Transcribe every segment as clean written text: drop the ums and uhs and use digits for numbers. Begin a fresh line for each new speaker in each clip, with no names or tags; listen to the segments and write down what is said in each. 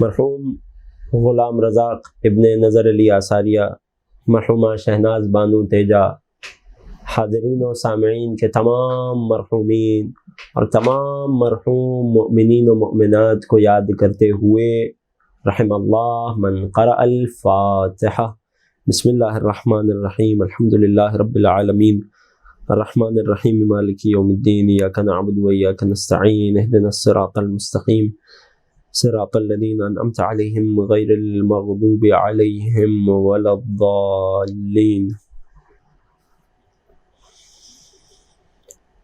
مرحوم غلام رزاق ابن نظر علی آثاریہ، مرحومہ شہناز بانو تیجا، حاضرین و سامعین کے تمام مرحومین اور تمام مرحوم مؤمنین و مؤمنات کو یاد کرتے ہوئے رحم اللہ من قرأ الفاتحہ۔ بسم اللہ الرحمن الرحیم، الحمد للہ رب العالمین، الرحمن الرحیم مالک یوم الدین، ایاک نعبد و ایاک نستعین، اہدنا الصراط المستقیم صراط الذین انعمت علیہم غیر المغضوب علیہم ولا الضالین۔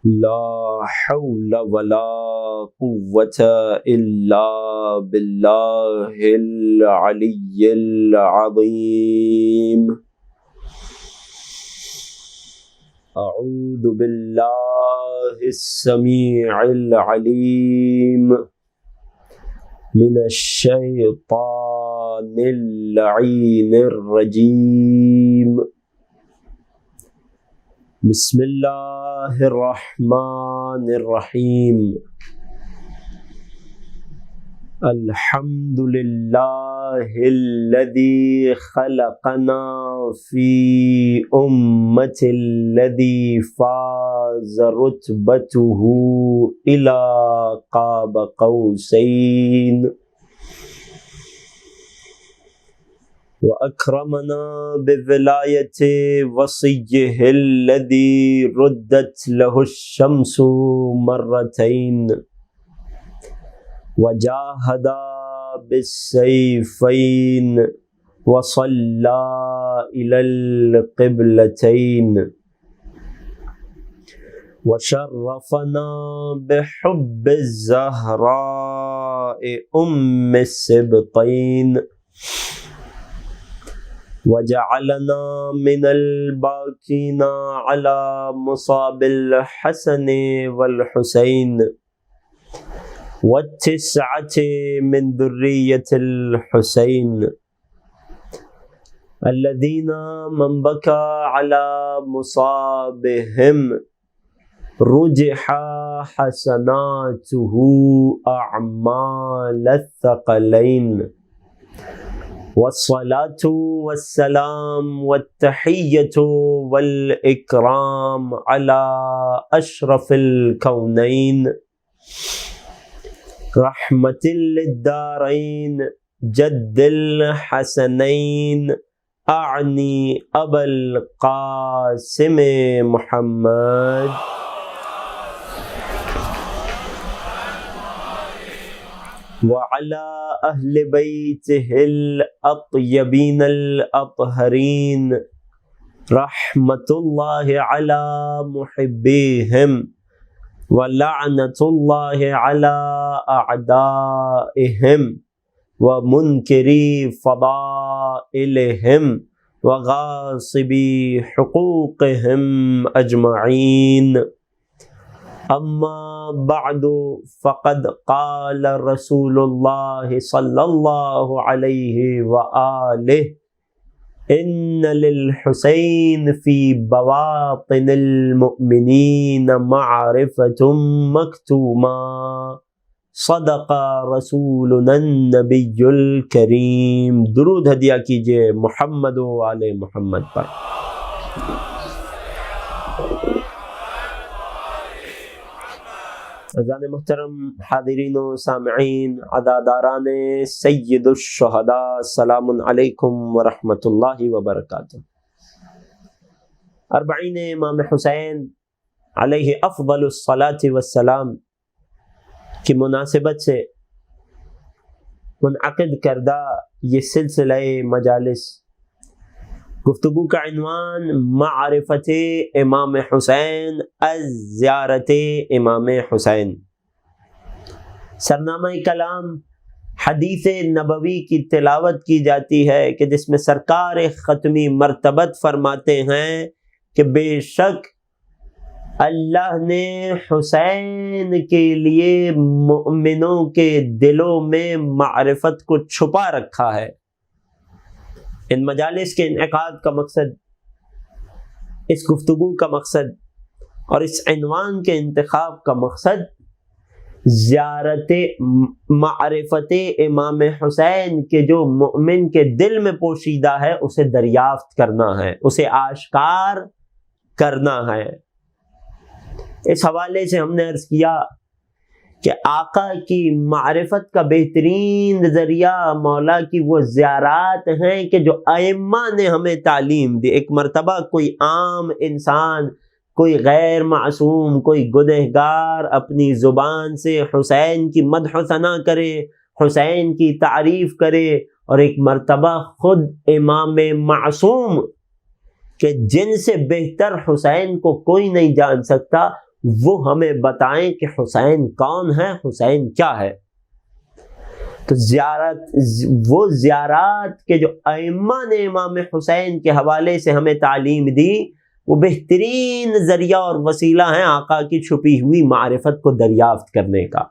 لا حول ولا قوة الا باللہ العلی العظیم۔ اعوذ باللہ السمیع العلیم من الشیطان اللعین الرجیم۔ بسم اللہ الرحمن الرحیم۔ الحمد للہ الذی خلقنا فی امة الذی فاز رتبته الى قاب قوسین وأكرمنا بولاية وصيه الذي ردت له الشمس مرتين وجاهد بالسيفين وصلى إلى القبلتين وشرفنا بحب الزهراء أم السبطين وجعلنا من الباكين على مصاب الحسن والحسين والتسعة من ذرية الحسين الذين من بكى على مصابهم رجح حسناته أعمال الثقلين والصلاة والسلام والتحية والإكرام على أشرف الكونين رحمة للدارين جد الحسنين أعني أبا القاسم محمد وعلى أهل بيته الأطيبين الأطهرين رحمة الله على محبيهم ولعنة الله على أعدائهم ومنكري فضائلهم وغاصبي حقوقهم أجمعين۔ اما بعد فقد قال رسول اللہ صلی اللہ علیہ وآلہ ان للحسین فی بواطن المؤمنین معرفة مکتوما صدق رسولنا النبی الکریم۔ درود ہدیہ کیجئے محمد و آل محمد پر۔ عزیزان محترم، حاضرین و سامعین، عزاداران سید الشہداء، السلام علیکم ورحمۃ اللہ وبرکاتہ۔ اربعین امام حسین علیہ افضل الصلاۃ والسلام کی مناسبت سے منعقد کردہ یہ سلسلہ مجالس گفتگو کا عنوان معرفت امام حسین از زیارت امام حسین۔ سرنامہ کلام حدیث نبوی کی تلاوت کی جاتی ہے کہ جس میں سرکار ختمی مرتبت فرماتے ہیں کہ بے شک اللہ نے حسین کے لیے مؤمنوں کے دلوں میں معرفت کو چھپا رکھا ہے۔ ان مجالس کے انعقاد کا مقصد، اس گفتگو کا مقصد اور اس عنوان کے انتخاب کا مقصد زیارت معرفت امام حسین کے جو مومن کے دل میں پوشیدہ ہے اسے دریافت کرنا ہے، اسے آشکار کرنا ہے۔ اس حوالے سے ہم نے عرض کیا کہ آقا کی معرفت کا بہترین ذریعہ مولا کی وہ زیارات ہیں کہ جو ائمہ نے ہمیں تعلیم دی۔ ایک مرتبہ کوئی عام انسان، کوئی غیر معصوم، کوئی گنہگار اپنی زبان سے حسین کی مدح و ثنا کرے، حسین کی تعریف کرے، اور ایک مرتبہ خود امام معصوم کہ جن سے بہتر حسین کو کوئی نہیں جان سکتا، وہ ہمیں بتائیں کہ حسین کون ہے، حسین کیا ہے۔ تو وہ زیارات کے جو ائمہ نے امام حسین کے حوالے سے ہمیں تعلیم دی، وہ بہترین ذریعہ اور وسیلہ ہیں آقا کی چھپی ہوئی معرفت کو دریافت کرنے کا۔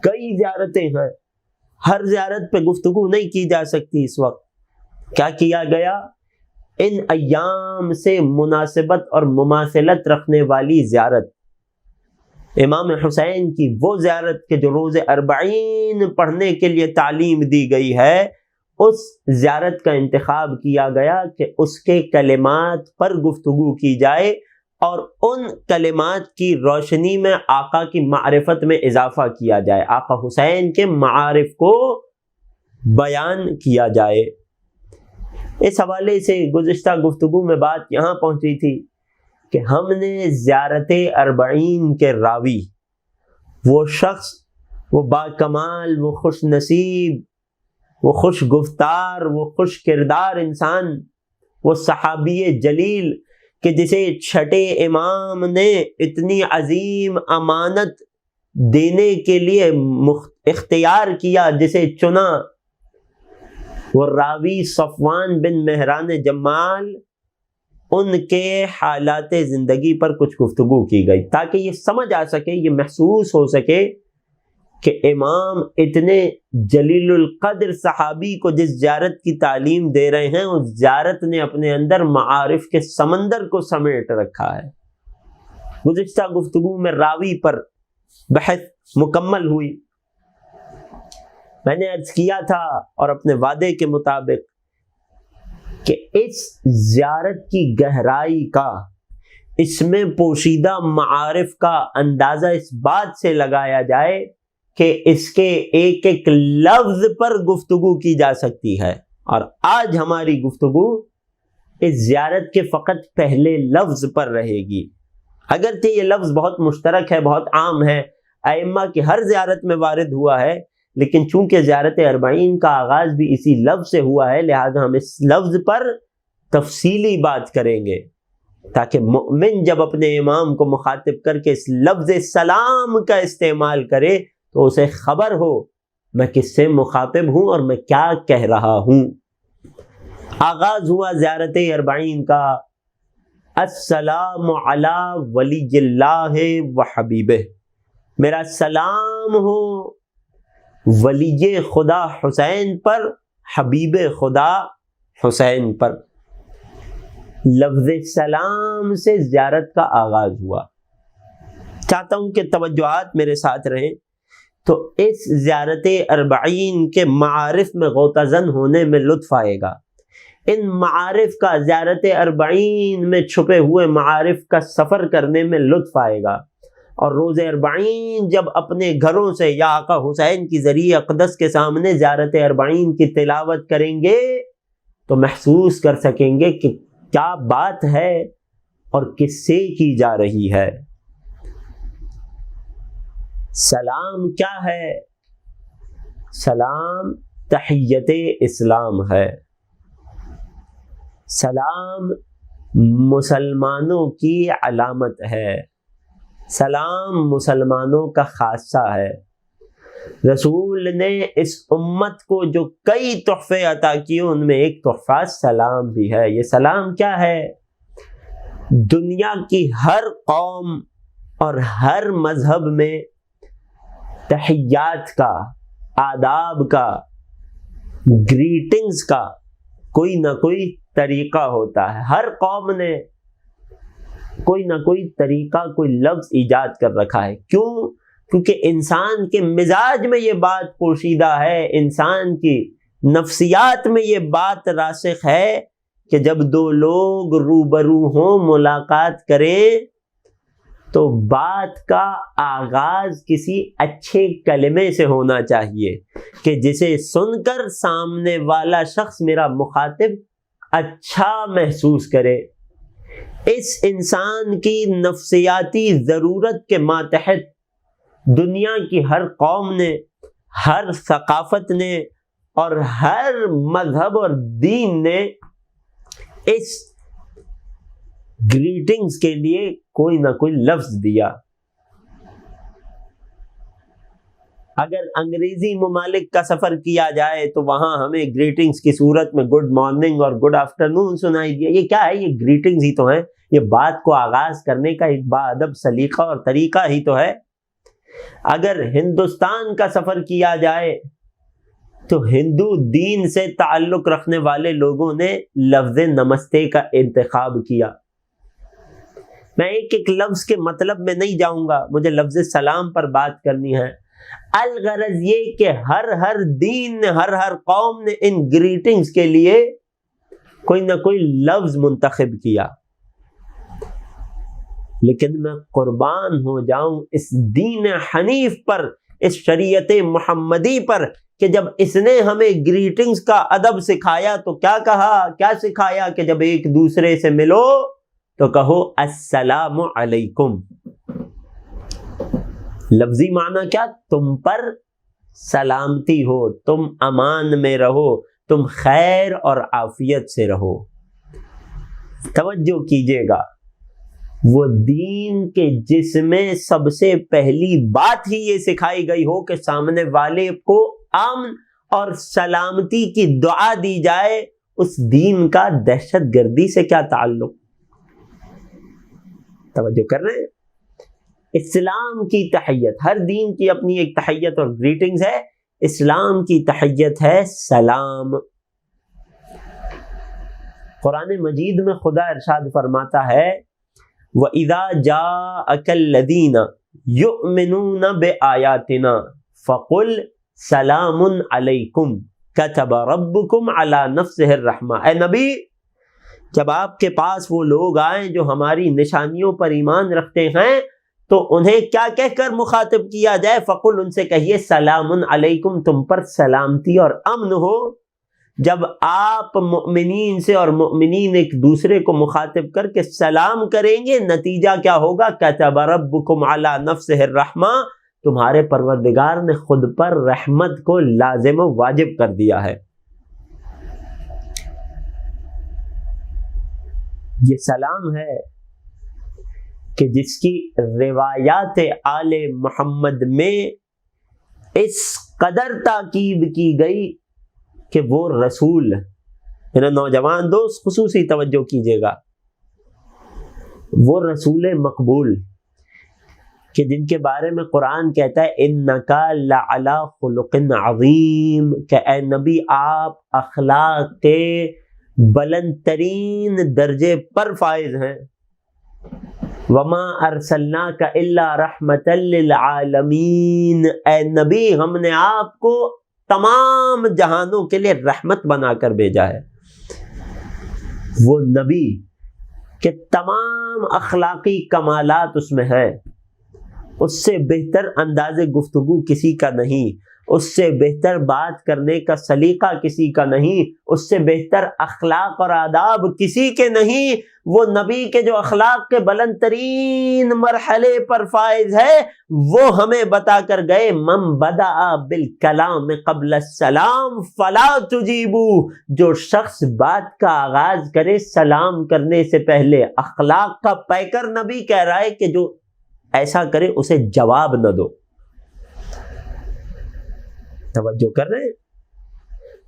کئی زیارتیں ہیں، ہر زیارت پہ گفتگو نہیں کی جا سکتی اس وقت۔ کیا کیا گیا؟ ان ایام سے مناسبت اور مماثلت رکھنے والی زیارت، امام حسین کی وہ زیارت کہ جو روز اربعین پڑھنے کے لیے تعلیم دی گئی ہے، اس زیارت کا انتخاب کیا گیا کہ اس کے کلمات پر گفتگو کی جائے اور ان کلمات کی روشنی میں آقا کی معرفت میں اضافہ کیا جائے، آقا حسین کے معارف کو بیان کیا جائے۔ اس حوالے سے گزشتہ گفتگو میں بات یہاں پہنچی تھی کہ ہم نے زیارت اربعین کے راوی، وہ شخص، وہ باکمال، وہ خوش نصیب، وہ خوش گفتار، وہ خوش کردار انسان، وہ صحابی جلیل کہ جسے چھٹے امام نے اتنی عظیم امانت دینے کے لیے اختیار کیا، جسے چنا، وہ راوی صفوان بن مہران جمال، ان کے حالات زندگی پر کچھ گفتگو کی گئی تاکہ یہ سمجھ آ سکے، یہ محسوس ہو سکے کہ امام اتنے جلیل القدر صحابی کو جس زیارت کی تعلیم دے رہے ہیں، اس زیارت نے اپنے اندر معارف کے سمندر کو سمیٹ رکھا ہے۔ گزشتہ گفتگو میں راوی پر بحث مکمل ہوئی۔ میں نے عرض کیا تھا اور اپنے وعدے کے مطابق کہ اس زیارت کی گہرائی کا، اس میں پوشیدہ معارف کا اندازہ اس بات سے لگایا جائے کہ اس کے ایک ایک لفظ پر گفتگو کی جا سکتی ہے، اور آج ہماری گفتگو اس زیارت کے فقط پہلے لفظ پر رہے گی۔ اگرچہ یہ لفظ بہت مشترک ہے، بہت عام ہے، ائمہ کی ہر زیارت میں وارد ہوا ہے، لیکن چونکہ زیارت اربعین کا آغاز بھی اسی لفظ سے ہوا ہے، لہذا ہم اس لفظ پر تفصیلی بات کریں گے تاکہ مومن جب اپنے امام کو مخاطب کر کے اس لفظ سلام کا استعمال کرے تو اسے خبر ہو میں کس سے مخاطب ہوں اور میں کیا کہہ رہا ہوں۔ آغاز ہوا زیارت اربعین کا، السلام علی ولی اللہ و حبیبہ، میرا سلام ہو ولی خدا حسین پر، حبیب خدا حسین پر۔ لفظ سلام سے زیارت کا آغاز ہوا۔ چاہتا ہوں کہ توجہات میرے ساتھ رہیں تو اس زیارت اربعین کے معارف میں غوطہ زن ہونے میں لطف آئے گا۔ ان معارف کا، زیارت اربعین میں چھپے ہوئے معارف کا سفر کرنے میں لطف آئے گا، اور روز اربعین جب اپنے گھروں سے یا آقا حسین کی ذریعہ اقدس کے سامنے زیارت اربعین کی تلاوت کریں گے تو محسوس کر سکیں گے کہ کیا بات ہے اور کس سے کی جا رہی ہے۔ سلام کیا ہے؟ سلام تحیت اسلام ہے۔ سلام مسلمانوں کی علامت ہے، سلام مسلمانوں کا خاصہ ہے۔ رسول نے اس امت کو جو کئی تحفے عطا کیے ان میں ایک تحفہ سلام بھی ہے۔ یہ سلام کیا ہے؟ دنیا کی ہر قوم اور ہر مذہب میں تحیات کا، آداب کا، گریٹنگز کا کوئی نہ کوئی طریقہ ہوتا ہے۔ ہر قوم نے کوئی نہ کوئی طریقہ، کوئی لفظ ایجاد کر رکھا ہے۔ کیوں؟ کیونکہ انسان کے مزاج میں یہ بات پوشیدہ ہے، انسان کی نفسیات میں یہ بات راسخ ہے کہ جب دو لوگ روبرو ہوں، ملاقات کریں، تو بات کا آغاز کسی اچھے کلمے سے ہونا چاہیے کہ جسے سن کر سامنے والا شخص، میرا مخاطب، اچھا محسوس کرے۔ اس انسان کی نفسیاتی ضرورت کے ماتحت دنیا کی ہر قوم نے، ہر ثقافت نے اور ہر مذہب اور دین نے اس گریٹنگز کے لیے کوئی نہ کوئی لفظ دیا۔ اگر انگریزی ممالک کا سفر کیا جائے تو وہاں ہمیں گریٹنگز کی صورت میں گڈ مارننگ اور گڈ آفٹرنون سنائی دیا۔ یہ کیا ہے؟ یہ گریٹنگز ہی تو ہیں، یہ بات کو آغاز کرنے کا ایک باادب سلیقہ اور طریقہ ہی تو ہے۔ اگر ہندوستان کا سفر کیا جائے تو ہندو دین سے تعلق رکھنے والے لوگوں نے لفظ نمستے کا انتخاب کیا۔ میں ایک ایک لفظ کے مطلب میں نہیں جاؤں گا، مجھے لفظ سلام پر بات کرنی ہے۔ الغرض یہ کہ ہر دین نے، ہر قوم نے ان گریٹنگز کے لیے کوئی نہ کوئی لفظ منتخب کیا۔ لیکن میں قربان ہو جاؤں اس دین حنیف پر، اس شریعت محمدی پر، کہ جب اس نے ہمیں گریٹنگز کا ادب سکھایا تو کیا کہا، کیا سکھایا کہ جب ایک دوسرے سے ملو تو کہو السلام علیکم۔ لفظی معنی کیا؟ تم پر سلامتی ہو، تم امان میں رہو، تم خیر اور عافیت سے رہو۔ توجہ کیجئے گا، وہ دین کے جس میں سب سے پہلی بات ہی یہ سکھائی گئی ہو کہ سامنے والے کو امن اور سلامتی کی دعا دی جائے، اس دین کا دہشت گردی سے کیا تعلق؟ توجہ کر رہے ہیں؟ اسلام کی تحیت، ہر دین کی اپنی ایک تحیت اور گریٹنگز ہے، اسلام کی تحیت ہے سلام۔ قرآن مجید میں خدا ارشاد فرماتا ہے وَإِذَا جَاءَكَ الَّذِينَ يُؤْمِنُونَ بِآيَاتِنَا فَقُلْ سَلَامٌ عَلَيْكُمْ كَتَبَ رَبُّكُمْ عَلَى نَفْسِهِ الرَّحْمَةِ۔ اے نبی، جب آپ کے پاس وہ لوگ آئیں جو ہماری نشانیوں پر ایمان رکھتے ہیں تو انہیں کیا کہہ کر مخاطب کیا جائے؟ فَقُلْ، ان سے کہیے سلام علیکم، تم پر سلامتی اور امن ہو۔ جب آپ مؤمنین سے اور مؤمنین ایک دوسرے کو مخاطب کر کے سلام کریں گے، نتیجہ کیا ہوگا؟ كَتَبَ رَبُّكُمْ عَلَى نَفْسِهِ الرَّحْمَةِ، تمہارے پروردگار نے خود پر رحمت کو لازم و واجب کر دیا ہے۔ یہ سلام ہے کہ جس کی روایات آل محمد میں اس قدر تاکید کی گئی کہ وہ رسول، میرا نوجوان دوست خصوصی توجہ کیجیے گا، وہ رسول مقبول کہ جن کے بارے میں قرآن کہتا ہے اِنَّكَ لَعَلَىٰ خُلُقٍ عَظِيمٍ، کہ اے نبی آپ اخلاق کے بلند ترین درجے پر فائز ہیں۔ وَمَا أَرْسَلْنَاكَ إِلَّا رَحْمَةً لِّلْعَالَمِينَ، اے نبی ہم نے آپ کو تمام جہانوں کے لیے رحمت بنا کر بھیجا ہے۔ وہ نبی کہ تمام اخلاقی کمالات اس میں ہیں، اس سے بہتر انداز گفتگو کسی کا نہیں، اس سے بہتر بات کرنے کا سلیقہ کسی کا نہیں، اس سے بہتر اخلاق اور آداب کسی کے نہیں۔ وہ نبی کے جو اخلاق کے بلند ترین مرحلے پر فائز ہے وہ ہمیں بتا کر گئے من بدأ بالکلام قبل السلام فلا تجیبوا، جو شخص بات کا آغاز کرے سلام کرنے سے پہلے، اخلاق کا پیکر نبی کہہ رہا ہے کہ جو ایسا کرے اسے جواب نہ دو۔ توجہ کر رہے ہیں؟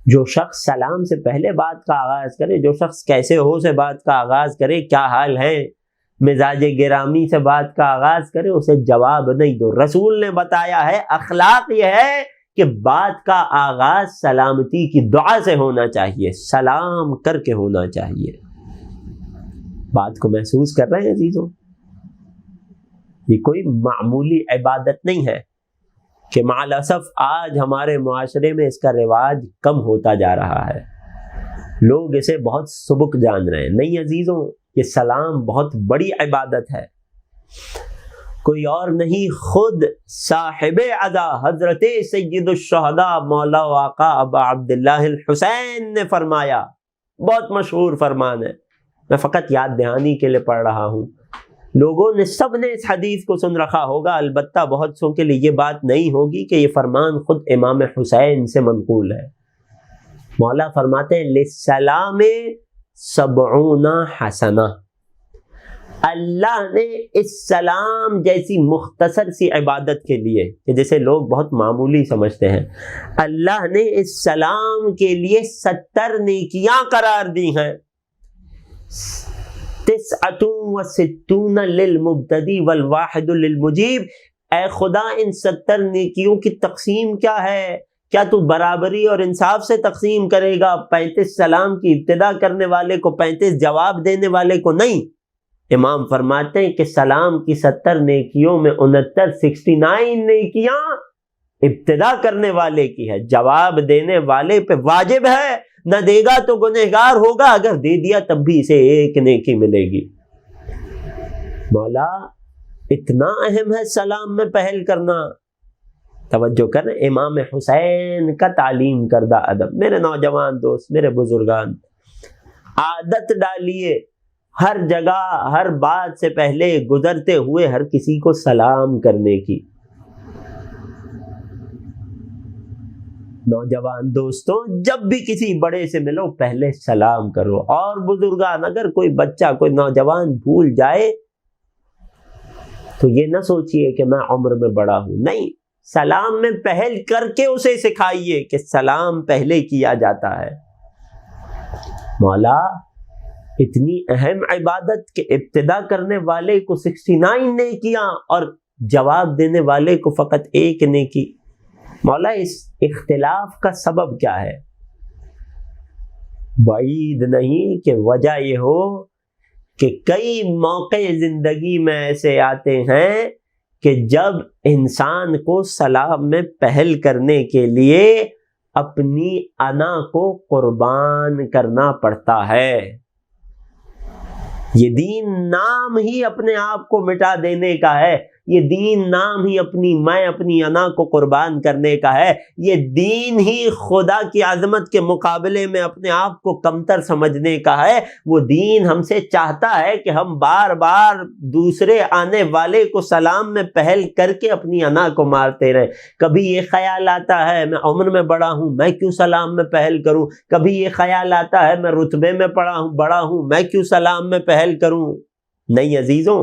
جو شخص سلام سے پہلے بات کا آغاز کرے، جو شخص کیسے ہو سے بات کا آغاز کرے، کیا حال ہے، مزاج گرامی سے بات کا آغاز کرے، اسے جواب نہیں دو۔ رسول نے بتایا ہے اخلاق یہ ہے کہ بات کا آغاز سلامتی کی دعا سے ہونا چاہیے، سلام کر کے ہونا چاہیے۔ بات کو محسوس کر رہے ہیں عزیزوں؟ یہ کوئی معمولی عبادت نہیں ہے۔ کہ مع الاسف آج ہمارے معاشرے میں اس کا رواج کم ہوتا جا رہا ہے، لوگ اسے بہت سبک جان رہے ہیں۔ نہیں عزیزوں، یہ سلام بہت بڑی عبادت ہے، کوئی اور نہیں، خود صاحب عزا حضرت سید الشہداء مولا و آقا ابا عبداللہ الحسین نے فرمایا، بہت مشہور فرمان ہے، میں فقط یاد دہانی کے لیے پڑھ رہا ہوں، لوگوں نے سب نے اس حدیث کو سن رکھا ہوگا، البتہ بہت سو کے لیے یہ بات نہیں ہوگی کہ یہ فرمان خود امام حسین سے منقول ہے۔ مولا فرماتے ہیں للسلام 70 حسنہ، اللہ نے اس سلام جیسی مختصر سی عبادت کے لیے کہ جسے لوگ بہت معمولی سمجھتے ہیں، اللہ نے اس سلام کے لیے 70 نیکیاں قرار دی ہیں۔ 69 للمبتدی والواحد للمجیب، اے خدا ان 70 نیکیوں کی تقسیم کیا ہے؟ کیا تو برابری اور انصاف سے تقسیم کرے گا؟ 35 سلام کی ابتدا کرنے والے کو، 35 جواب دینے والے کو نہیں۔ امام فرماتے ہیں کہ سلام کی 70 نیکیوں میں 69 نیکیاں ابتدا کرنے والے کی ہے، جواب دینے والے پہ واجب ہے، نہ دے گا تو گنہگار ہوگا، اگر دے دیا تب بھی اسے 1 نیکی ملے گی۔ مولا اتنا اہم ہے سلام میں پہل کرنا۔ توجہ کریں، امام حسین کا تعلیم کردہ ادب۔ میرے نوجوان دوست، میرے بزرگان، عادت ڈالیے ہر جگہ ہر بات سے پہلے گزرتے ہوئے ہر کسی کو سلام کرنے کی۔ نوجوان دوستوں، جب بھی کسی بڑے سے ملو پہلے سلام کرو، اور بزرگان اگر کوئی بچہ کوئی نوجوان بھول جائے تو یہ نہ سوچئے کہ میں عمر میں بڑا ہوں، نہیں، سلام میں پہل کر کے اسے سکھائیے کہ سلام پہلے کیا جاتا ہے۔ مولا اتنی اہم عبادت کہ ابتدا کرنے والے کو 69 نیکیاں اور جواب دینے والے کو فقط 1 نیکی۔ مولا اس اختلاف کا سبب کیا ہے؟ بعید نہیں کہ وجہ یہ ہو کہ کئی موقع زندگی میں ایسے آتے ہیں کہ جب انسان کو سلام میں پہل کرنے کے لیے اپنی انا کو قربان کرنا پڑتا ہے۔ یہ دین نام ہی اپنے آپ کو مٹا دینے کا ہے، یہ دین نام ہی اپنی انا کو قربان کرنے کا ہے، یہ دین ہی خدا کی عظمت کے مقابلے میں اپنے آپ کو کمتر سمجھنے کا ہے۔ وہ دین ہم سے چاہتا ہے کہ ہم بار بار دوسرے آنے والے کو سلام میں پہل کر کے اپنی انا کو مارتے رہیں۔ کبھی یہ خیال آتا ہے میں عمر میں بڑا ہوں، میں کیوں سلام میں پہل کروں؟ کبھی یہ خیال آتا ہے میں رتبے میں بڑا ہوں، میں کیوں سلام میں پہل کروں؟ نہیں عزیزوں،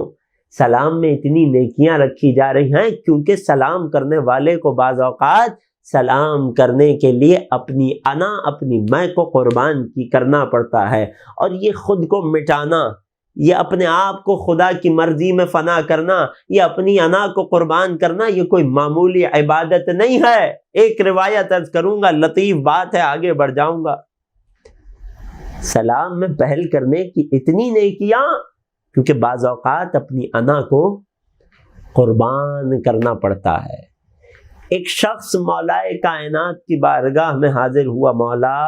سلام میں اتنی نیکیاں رکھی جا رہی ہیں کیونکہ سلام کرنے والے کو بعض اوقات سلام کرنے کے لیے اپنی انا اپنی میں کو قربان کرنا پڑتا ہے، اور یہ خود کو مٹانا، یہ اپنے آپ کو خدا کی مرضی میں فنا کرنا، یہ اپنی انا کو قربان کرنا، یہ کوئی معمولی عبادت نہیں ہے۔ ایک روایت عرض کروں گا، لطیف بات ہے، آگے بڑھ جاؤں گا۔ سلام میں پہل کرنے کی اتنی نیکیاں کیونکہ بعض اوقات اپنی انا کو قربان کرنا پڑتا ہے۔ ایک شخص مولا کائنات کی بارگاہ میں حاضر ہوا، مولا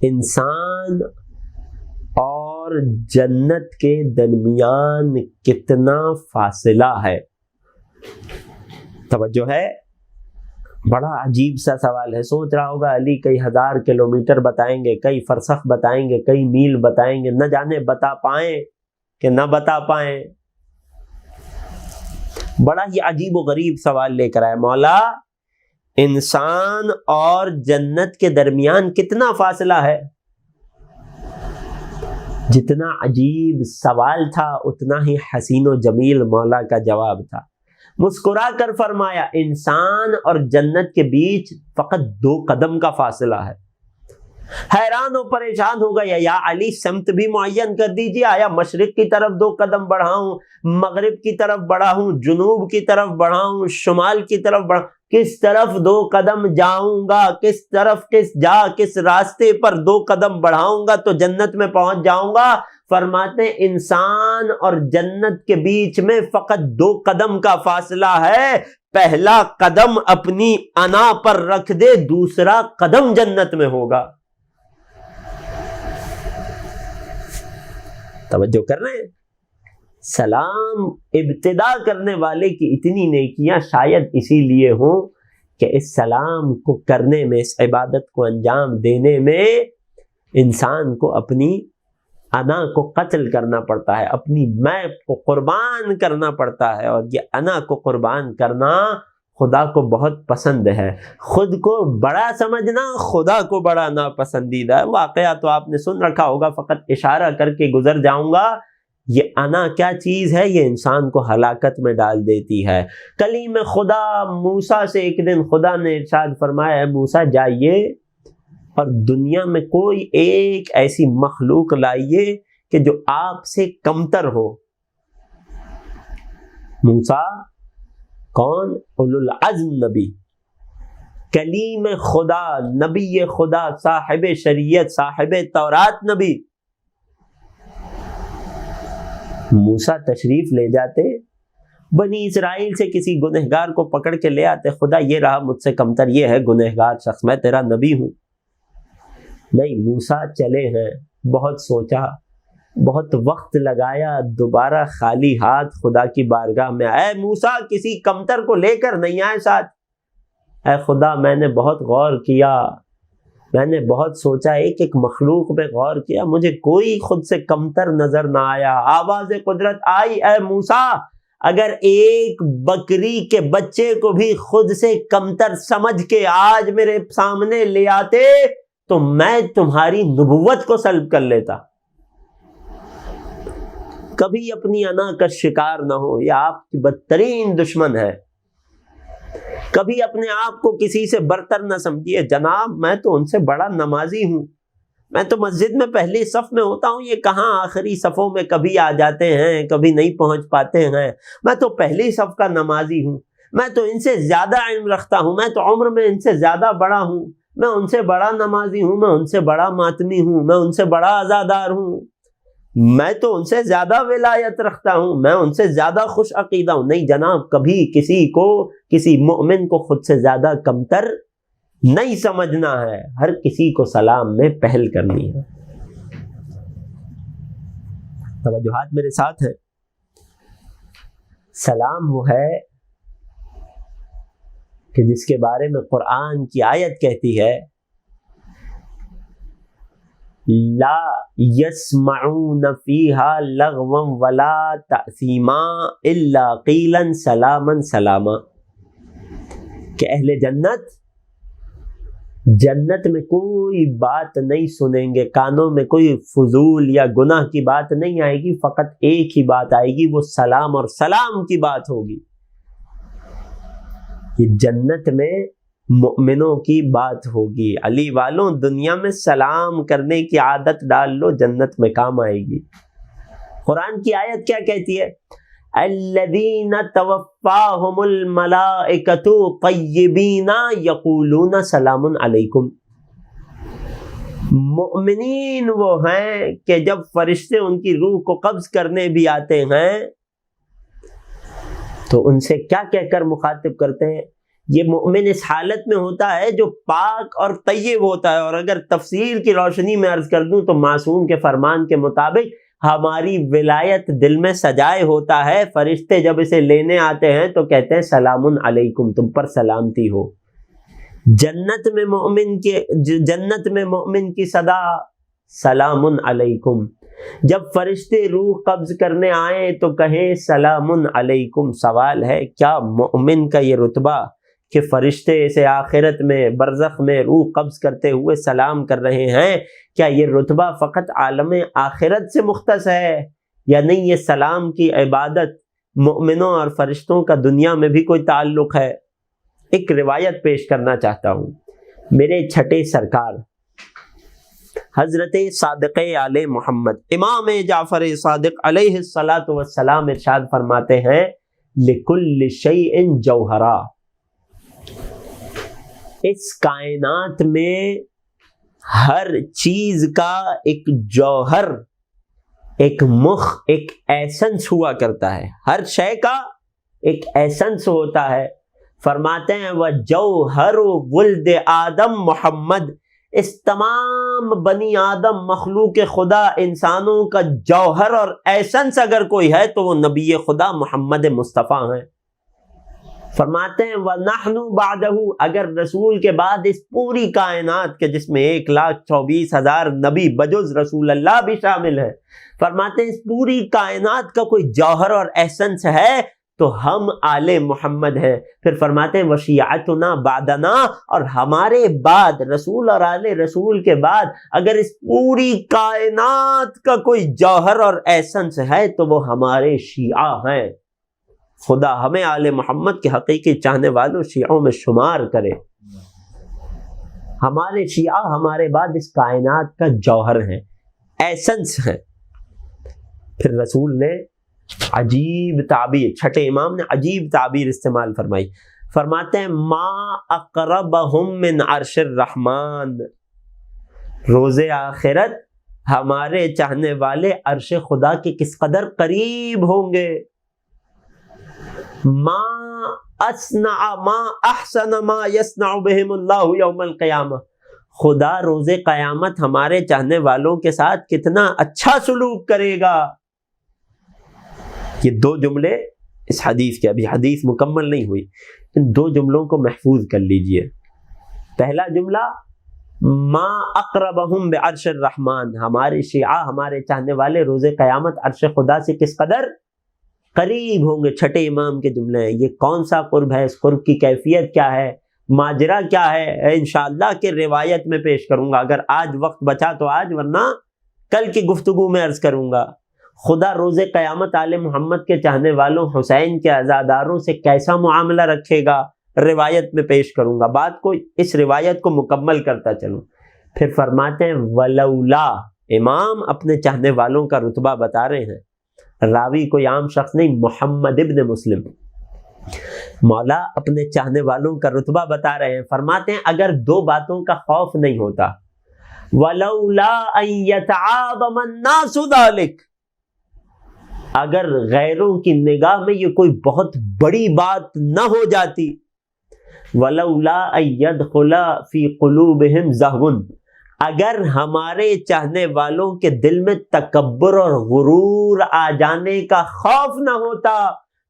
انسان اور جنت کے درمیان کتنا فاصلہ ہے؟ توجہ ہے، بڑا عجیب سا سوال ہے۔ سوچ رہا ہوگا علی کئی 1000 کلومیٹر بتائیں گے، کئی فرسخ بتائیں گے، کئی میل بتائیں گے، نہ جانے بتا پائیں کہ نہ بتا پائیں۔ بڑا ہی عجیب و غریب سوال لے کر آئے، مولا انسان اور جنت کے درمیان کتنا فاصلہ ہے؟ جتنا عجیب سوال تھا اتنا ہی حسین و جمیل مولا کا جواب تھا۔ مسکرا کر فرمایا، انسان اور جنت کے بیچ فقط 2 قدم کا فاصلہ ہے۔ حیران و پریشان ہو گیا، یا علی سمت بھی معین کر دیجیے، آیا مشرق کی طرف 2 قدم بڑھاؤں، مغرب کی طرف بڑھاؤں، جنوب کی طرف بڑھاؤں، شمال کی طرف بڑھاؤں، کس طرف 2 قدم جاؤں گا، کس راستے پر 2 قدم بڑھاؤں گا تو جنت میں پہنچ جاؤں گا؟ فرماتے ہیں انسان اور جنت کے بیچ میں فقط 2 قدم کا فاصلہ ہے، پہلا قدم اپنی انا پر رکھ دے، دوسرا قدم جنت میں ہوگا۔ توجہ کر رہے ہیں؟ سلام ابتدا کرنے والے کی اتنی نیکیاں شاید اسی لیے ہوں کہ اس سلام کو کرنے میں، اس عبادت کو انجام دینے میں انسان کو اپنی انا کو قتل کرنا پڑتا ہے، اپنی میں کو قربان کرنا پڑتا ہے، اور یہ انا کو قربان کرنا خدا کو بہت پسند ہے۔ خود کو بڑا سمجھنا خدا کو بڑا ناپسندیدہ ہے۔ واقعہ تو آپ نے سن رکھا ہوگا، فقط اشارہ کر کے گزر جاؤں گا۔ یہ انا کیا چیز ہے؟ یہ انسان کو ہلاکت میں ڈال دیتی ہے۔ کلیم خدا موسیٰ سے ایک دن خدا نے ارشاد فرمایا، موسیٰ جائیے اور دنیا میں کوئی ایک ایسی مخلوق لائیے کہ جو آپ سے کمتر ہو۔ موسیٰ کون؟ اولو العزم نبی، کلیم خدا، نبی خدا، صاحب شریعت، صاحب تورات نبی۔ موسیٰ تشریف لے جاتے، بنی اسرائیل سے کسی گنہگار کو پکڑ کے لے آتے، خدا یہ رہا مجھ سے کمتر، یہ ہے گنہگار شخص، میں تیرا نبی ہوں۔ نہیں، موسیٰ چلے ہیں، بہت سوچا، بہت وقت لگایا، دوبارہ خالی ہاتھ خدا کی بارگاہ میں آئے۔ موسیٰ کسی کمتر کو لے کر نہیں آئے ساتھ، اے خدا میں نے بہت غور کیا، میں نے بہت سوچا، ایک ایک مخلوق پہ غور کیا، مجھے کوئی خود سے کمتر نظر نہ آیا۔ آواز قدرت آئی، اے موسیٰ اگر ایک بکری کے بچے کو بھی خود سے کمتر سمجھ کے آج میرے سامنے لے آتے تو میں تمہاری نبوت کو سلب کر لیتا۔ کبھی اپنی انا کا شکار نہ ہو، یہ آپ کی بدترین دشمن ہے۔ کبھی اپنے آپ کو کسی سے برتر نہ سمجھیے، جناب میں تو ان سے بڑا نمازی ہوں، میں تو مسجد میں پہلی صف میں ہوتا ہوں، یہ کہاں آخری صفوں میں کبھی آ جاتے ہیں، کبھی نہیں پہنچ پاتے ہیں، میں تو پہلی صف کا نمازی ہوں، میں تو ان سے زیادہ علم رکھتا ہوں، میں تو عمر میں ان سے زیادہ بڑا ہوں، میں ان سے بڑا نمازی ہوں، میں ان سے بڑا ماتمی ہوں، میں ان سے بڑا عزادار ہوں، میں تو ان سے زیادہ ولایت رکھتا ہوں، میں ان سے زیادہ خوش عقیدہ ہوں۔ نہیں جناب، کبھی کسی مومن کو خود سے زیادہ کمتر نہیں سمجھنا ہے، ہر کسی کو سلام میں پہل کرنی ہے۔ توجہات میرے ساتھ ہیں؟ سلام وہ ہے کہ جس کے بارے میں قرآن کی آیت کہتی ہے، لا يسمعون فيها لغوا ولا تأثیما الا قیلا سلاما سلاما، کہ اہل جنت میں کوئی بات نہیں سنیں گے، کانوں میں کوئی فضول یا گناہ کی بات نہیں آئے گی، فقط ایک ہی بات آئے گی، وہ سلام اور سلام کی بات ہوگی۔ یہ جنت میں مؤمنوں کی بات ہوگی۔ علی والوں، دنیا میں سلام کرنے کی عادت ڈال لو، جنت میں کام آئے گی۔ قرآن کی آیت کیا کہتی ہے؟ الذین توفاہم الملائکۃ طیبین یقولون سلام علیکم۔ مؤمنین وہ ہیں کہ جب فرشتے ان کی روح کو قبض کرنے بھی آتے ہیں تو ان سے کیا کہہ کر مخاطب کرتے ہیں؟ یہ مومن اس حالت میں ہوتا ہے جو پاک اور طیب ہوتا ہے، اور اگر تفسیر کی روشنی میں عرض کر دوں تو معصوم کے فرمان کے مطابق ہماری ولایت دل میں سجائے ہوتا ہے۔ فرشتے جب اسے لینے آتے ہیں تو کہتے ہیں سلام علیکم، تم پر سلامتی ہو۔ جنت میں مومن کی صدا سلام علیکم۔ جب فرشتے روح قبض کرنے آئیں تو کہیں سلام علیکم۔ سوال ہے، کیا مومن کا یہ رتبہ کہ فرشتے اسے آخرت میں برزخ میں روح قبض کرتے ہوئے سلام کر رہے ہیں، کیا یہ رتبہ فقط عالم آخرت سے مختص ہے یا نہیں؟ یہ سلام کی عبادت مومنوں اور فرشتوں کا دنیا میں بھی کوئی تعلق ہے؟ ایک روایت پیش کرنا چاہتا ہوں۔ میرے چھٹے سرکار حضرت صادق آل محمد امام جعفر صادق علیہ الصلاۃ والسلام ارشاد فرماتے ہیں، لکل شیء جوہرا، اس کائنات میں ہر چیز کا ایک جوہر ایک مخ، ایک ایسنس ہوا کرتا ہے، ہر شے کا ایک ایسنس ہوتا ہے. فرماتے ہیں وَجَوْهَرُ وُلْدِ آدم محمد، اس تمام بنی آدم مخلوق خدا انسانوں کا جوہر اور ایسنس اگر کوئی ہے تو وہ نبی خدا محمد مصطفیٰ ہیں. فرماتے ہیں وَنَحْنُ بَعْدَهُ، اگر رسول کے بعد اس پوری کائنات کے جس میں 1,24,000 نبی بجز رسول اللہ بھی شامل ہیں، فرماتے ہیں اس پوری کائنات کا کوئی جوہر اور ایسنس ہے تو ہم آل محمد ہیں. پھر فرماتے ہیں وَشِيعَتُنَا بَعْدَنَا، اور ہمارے بعد رسول اور آل رسول کے بعد اگر اس پوری کائنات کا کوئی جوہر اور ایسنس ہے تو وہ ہمارے شیعہ ہیں. خدا ہمیں آل محمد کے حقیقی چاہنے والوں شیعوں میں شمار کرے. ہمارے شیعہ ہمارے بعد اس کائنات کا جوہر ہیں، ایسنس ہیں. پھر رسول نے عجیب تعبیر، چھٹے امام نے عجیب تعبیر استعمال فرمائی. فرماتے ہیں ما اقربہم من عرش الرحمن، روز آخرت ہمارے چاہنے والے عرش خدا کے کس قدر قریب ہوں گے. ما اصنع ما احسن ما یصنع بہم اللہ یوم القیامہ، خدا روز قیامت ہمارے چاہنے والوں کے ساتھ کتنا اچھا سلوک کرے گا. یہ دو جملے اس حدیث کے، ابھی حدیث مکمل نہیں ہوئی، ان دو جملوں کو محفوظ کر لیجئے. پہلا جملہ ما اقربہم بعرش الرحمن، ہمارے شیعہ ہمارے چاہنے والے روز قیامت عرش خدا سے کس قدر قریب ہوں گے. چھٹے امام کے جملے ہیں. یہ کون سا قرب ہے، اس قرب کی کیفیت کیا ہے، ماجرا کیا ہے، انشاءاللہ کہ روایت میں پیش کروں گا. اگر آج وقت بچا تو آج، ورنہ کل کی گفتگو میں عرض کروں گا. خدا روز قیامت آل محمد کے چاہنے والوں حسین کے عزاداروں سے کیسا معاملہ رکھے گا، روایت میں پیش کروں گا. بات کو اس روایت کو مکمل کرتا چلوں. پھر فرماتے ہیں ولولا، امام اپنے چاہنے والوں کا رتبہ بتا رہے ہیں، راوی کوئی عام شخص نہیں، محمد ابن مسلم. مولا اپنے چاہنے والوں کا رتبہ بتا رہے ہیں. فرماتے ہیں اگر دو باتوں کا خوف نہیں ہوتا، ولولا ان یتعاظم الناس ذلک، اگر غیروں کی نگاہ میں یہ کوئی بہت بڑی بات نہ ہو جاتی، ولولا ان يدخل فی قلوبہم زہو، اگر ہمارے چاہنے والوں کے دل میں تکبر اور غرور آ جانے کا خوف نہ ہوتا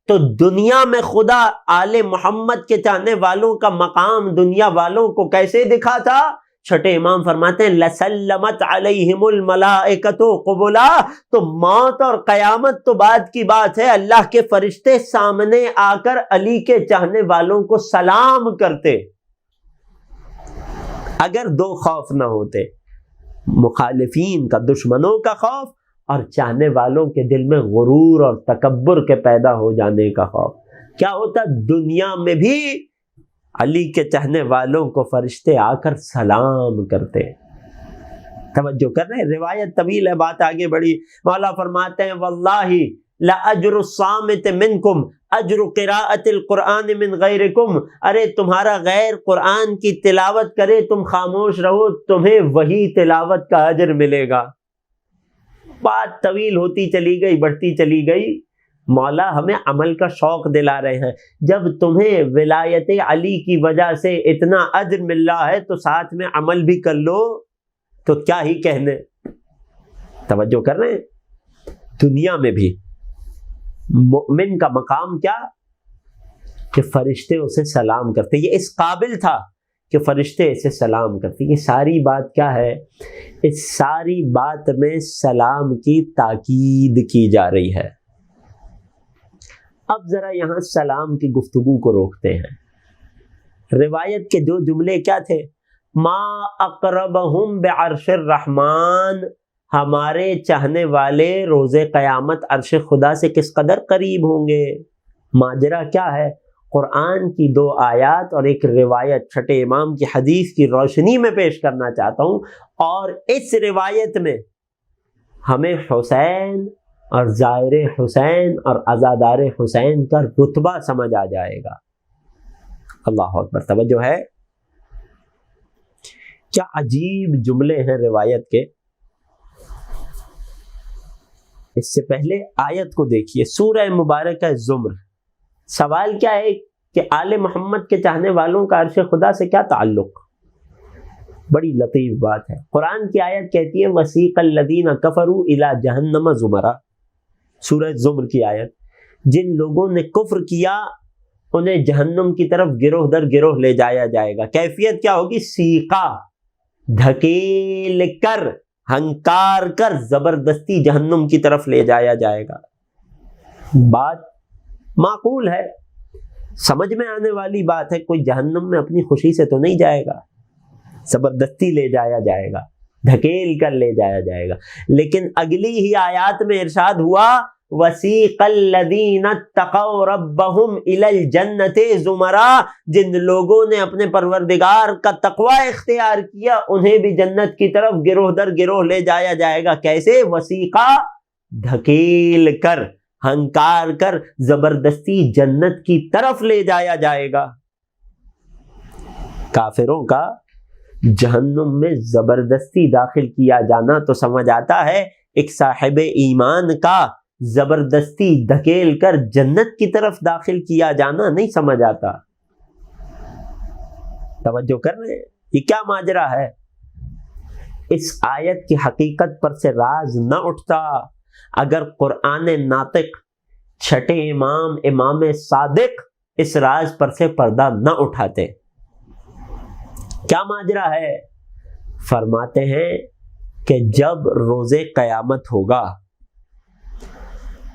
تو دنیا میں خدا آل محمد کے چاہنے والوں کا مقام دنیا والوں کو کیسے دکھاتا. چھٹے امام فرماتے ہیں لسلمت علیہم الملائکۃ قبلا، تو موت اور قیامت تو بعد کی بات ہے، اللہ کے فرشتے سامنے آ کر علی کے چاہنے والوں کو سلام کرتے. اگر دو خوف نہ ہوتے، مخالفین کا، دشمنوں کا خوف، اور چاہنے والوں کے دل میں غرور اور تکبر کے پیدا ہو جانے کا خوف، کیا ہوتا؟ دنیا میں بھی علی کے چاہنے والوں کو فرشتے آ کر سلام کرتے. توجہ کر رہے ہیں، روایت طویل ہے، بات آگے بڑھی. مولا فرماتے ہیں واللہ لأجر الصامت منکم اجر قراءت القرآن من غیرکم، ارے تمہارا غیر قرآن کی تلاوت کرے، تم خاموش رہو، تمہیں وہی تلاوت کا اجر ملے گا. بات طویل ہوتی چلی گئی، بڑھتی چلی گئی. مولا ہمیں عمل کا شوق دلا رہے ہیں. جب تمہیں ولایت علی کی وجہ سے اتنا اجر مل رہا ہے تو ساتھ میں عمل بھی کر لو، تو کیا ہی کہنے. توجہ کر رہے ہیں. دنیا میں بھی مومن کا مقام کیا کہ فرشتے اسے سلام کرتے، یہ اس قابل تھا کہ فرشتے اسے سلام کرتے. یہ ساری بات کیا ہے؟ اس ساری بات میں سلام کی تاکید کی جا رہی ہے. اب ذرا یہاں سلام کی گفتگو کو روکتے ہیں. روایت کے جو جملے کیا تھے؟ ما اقربہم بعرش الرحمن، ہمارے چاہنے والے روز قیامت عرش خدا سے کس قدر قریب ہوں گے. ماجرا کیا ہے؟ قرآن کی دو آیات اور ایک روایت چھٹے امام کی حدیث کی روشنی میں پیش کرنا چاہتا ہوں. اور اس روایت میں ہمیں حسین اور زائر حسین اور عزادار حسین کا رتبہ سمجھ آ جائے گا. اللہ اکبر. توجہ ہے، کیا عجیب جملے ہیں روایت کے. اس سے پہلے آیت کو دیکھیے، سورہ مبارکہ زمر۔ سوال کیا ہے کہ آل محمد کے چاہنے والوں کا عرش خدا سے کیا تعلق؟ بڑی لطیف بات ہے۔ قرآن کی آیت کہتی ہے وسیق الذین کفروا الی جہنم زمرا، سورہ زمر کی آیت۔ جن لوگوں نے کفر کیا انہیں جہنم کی طرف گروہ در گروہ لے جایا جائے گا۔ کیفیت کیا ہوگی؟ سیقا، دھکیل کر، ہنکار کر زبردستی جہنم کی طرف لے جایا جائے گا۔ بات معقول ہے، سمجھ میں آنے والی بات ہے۔ کوئی جہنم میں اپنی خوشی سے تو نہیں جائے گا، زبردستی لے جایا جائے گا، دھکیل کر لے جایا جائے گا۔ لیکن اگلی ہی آیات میں ارشاد ہوا وَسِيقَ الَّذِينَ اتَّقَوْا رَبَّهُمْ إِلَى الْجَنَّةِ زُمَرًا، جن لوگوں نے اپنے پروردگار کا تقوی اختیار کیا انہیں بھی جنت کی طرف گروہ در گروہ لے جایا جائے گا۔ کیسے؟ وسیقہ، دھکیل کر، ہنکار کر زبردستی جنت کی طرف لے جایا جائے گا۔ کافروں کا جہنم میں زبردستی داخل کیا جانا تو سمجھ آتا ہے، ایک صاحب ایمان کا زبردستی دھکیل کر جنت کی طرف داخل کیا جانا نہیں سمجھ آتا۔ توجہ کر رہے ہیں؟ یہ کیا ماجرا ہے؟ اس آیت کی حقیقت پر سے راز نہ اٹھتا اگر قرآن ناطق چھٹے امام، امام صادق اس راز پر سے پردہ نہ اٹھاتے۔ کیا ماجرا ہے؟ فرماتے ہیں کہ جب روز قیامت ہوگا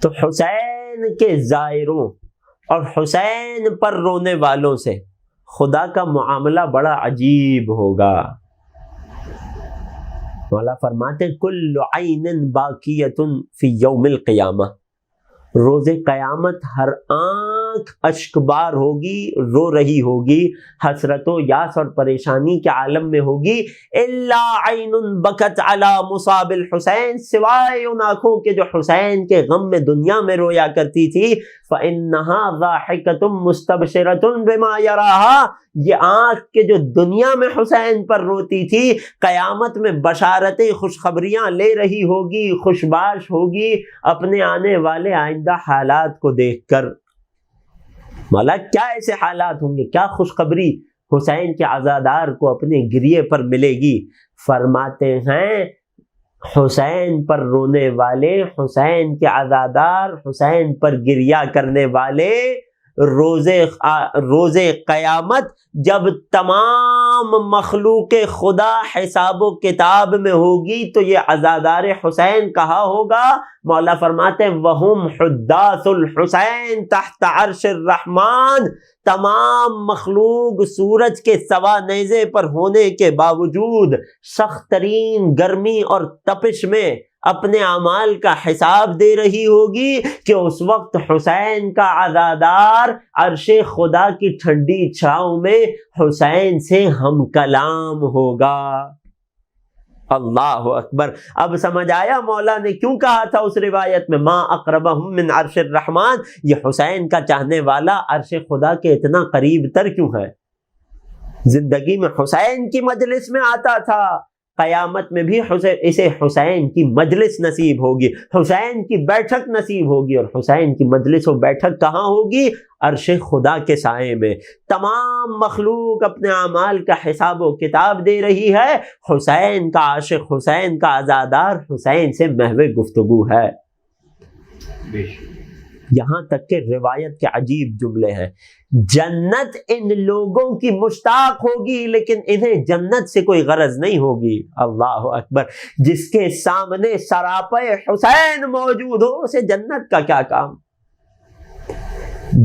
تو حسین کے زائروں اور حسین پر رونے والوں سے خدا کا معاملہ بڑا عجیب ہوگا۔ مولا فرماتے کل عین باقیۃ فی یوم القیامہ، روز قیامت ہر آنکھ اشکبار ہوگی، رو رہی ہوگی، حسرت و یاس اور پریشانی کے عالم میں ہوگی۔ الا عین بکت علی مصاب الحسین، سوائے ان آنکھوں کے جو حسین کے غم میں دنیا میں رویا کرتی تھی۔ فإنها ضاحکۃ مستبشرۃ بما یراها، یہ آنکھ کے جو دنیا میں حسین پر روتی تھی قیامت میں بشارتیں، خوشخبریاں لے رہی ہوگی، خوشباش ہوگی اپنے آنے والے آئندہ حالات کو دیکھ کر۔ مولا کیا ایسے حالات ہوں گے، کیا خوشخبری حسین کے عزادار کو اپنے گریے پر ملے گی؟ فرماتے ہیں حسین پر رونے والے، حسین کے عزادار، حسین پر گریہ کرنے والے روز قیامت جب تمام مخلوق خدا حساب و کتاب میں ہوگی تو یہ عزادار حسین کہاں ہوگا؟ مولا فرماتے ہیں وَهُمْ حُدَّاثُ الْحُسَيْن تحت عرش الرحمن، تمام مخلوق سورج کے سوا نیزے پر ہونے کے باوجود سخت ترین گرمی اور تپش میں اپنے اعمال کا حساب دے رہی ہوگی کہ اس وقت حسین کا عزادار عرش خدا کی ٹھنڈی چھاؤں میں حسین سے ہم کلام ہوگا۔ اللہ اکبر۔ اب سمجھ آیا مولا نے کیوں کہا تھا اس روایت میں ما اقربہم من عرش الرحمن، یہ حسین کا چاہنے والا عرش خدا کے اتنا قریب تر کیوں ہے؟ زندگی میں حسین کی مجلس میں آتا تھا، قیامت میں بھی اسے حسین کی مجلس نصیب ہوگی، حسین کی بیٹھک نصیب ہوگی، اور حسین کی مجلس و بیٹھک کہاں ہوگی؟ عرش خدا کے سائے میں۔ تمام مخلوق اپنے اعمال کا حساب و کتاب دے رہی ہے، حسین کا عاشق، حسین کا عزادار حسین سے محو گفتگو ہے۔ یہاں تک کہ روایت کے عجیب جملے ہیں، جنت ان لوگوں کی مشتاق ہوگی لیکن انہیں جنت سے کوئی غرض نہیں ہوگی۔ اللہ اکبر۔ جس کے سامنے سراپے حسین موجود ہو اسے جنت کا کیا کام؟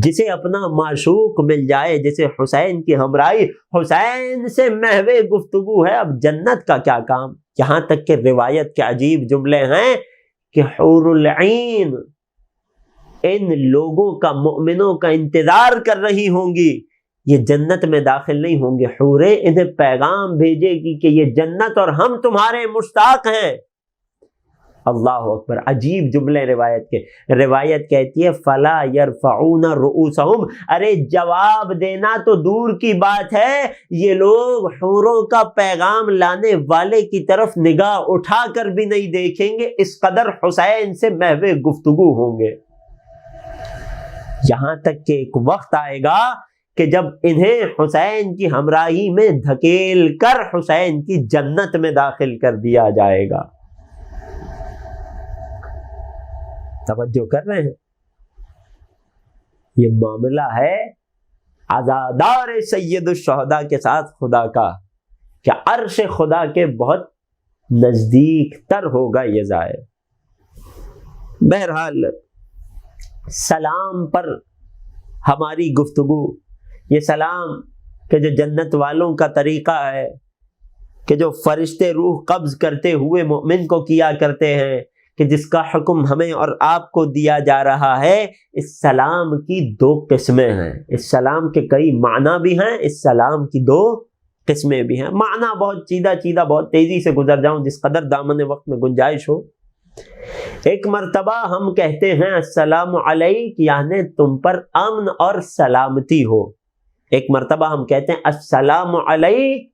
جسے اپنا معشوق مل جائے، جسے حسین کی ہمراہی، حسین سے محو گفتگو ہے، اب جنت کا کیا کام؟ یہاں تک کہ روایت کے عجیب جملے ہیں کہ حور العین ان لوگوں کا، مؤمنوں کا انتظار کر رہی ہوں گی، یہ جنت میں داخل نہیں ہوں گے، حوریں انہیں پیغام بھیجے گی کہ یہ جنت اور ہم تمہارے مشتاق ہیں۔ اللہ اکبر، عجیب جملے روایت کے۔ روایت کہتی ہے فلا یرفعون رؤوسہم، ارے جواب دینا تو دور کی بات ہے، یہ لوگ حوروں کا پیغام لانے والے کی طرف نگاہ اٹھا کر بھی نہیں دیکھیں گے، اس قدر حسین سے محو گفتگو ہوں گے۔ یہاں تک کہ ایک وقت آئے گا کہ جب انہیں حسین کی ہمراہی میں دھکیل کر حسین کی جنت میں داخل کر دیا جائے گا۔ توجہ کر رہے ہیں؟ یہ معاملہ ہے عزادار سید الشہداء کے ساتھ خدا کا، کہ عرش خدا کے بہت نزدیک تر ہوگا یہ ظاہر۔ بہرحال سلام پر ہماری گفتگو، یہ سلام کہ جو جنت والوں کا طریقہ ہے، کہ جو فرشتے روح قبض کرتے ہوئے مومن کو کیا کرتے ہیں، کہ جس کا حکم ہمیں اور آپ کو دیا جا رہا ہے، اس سلام کی دو قسمیں ہیں۔ اس سلام کے کئی معنی بھی ہیں، اس سلام کی دو قسمیں بھی ہیں۔ معنی بہت سیدھا بہت تیزی سے گزر جاؤں جس قدر دامن وقت میں گنجائش ہو۔ ایک مرتبہ ہم کہتے ہیں السلام علیک، یعنی تم پر امن اور سلامتی ہو۔ ایک مرتبہ ہم کہتے ہیں السلام علیک،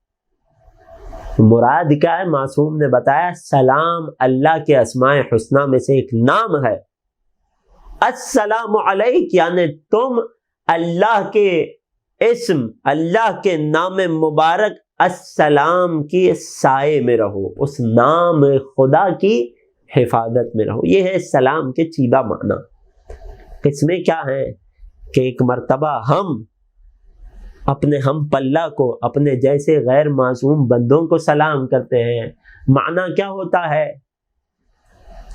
مراد کیا ہے؟ معصوم نے بتایا سلام اللہ کے اسماء حسنہ میں سے ایک نام ہے۔ السلام علیک یعنی تم اللہ کے اسم، اللہ کے نام مبارک السلام کی سائے میں رہو، اس نام خدا کی حفاظت میں رہو۔ یہ ہے سلام کے چیدہ معنی۔ قسمیں کیا ہیں؟ کہ ایک مرتبہ ہم اپنے ہم پلہ کو، اپنے جیسے غیر معصوم بندوں کو سلام کرتے ہیں۔ معنی کیا ہوتا ہے؟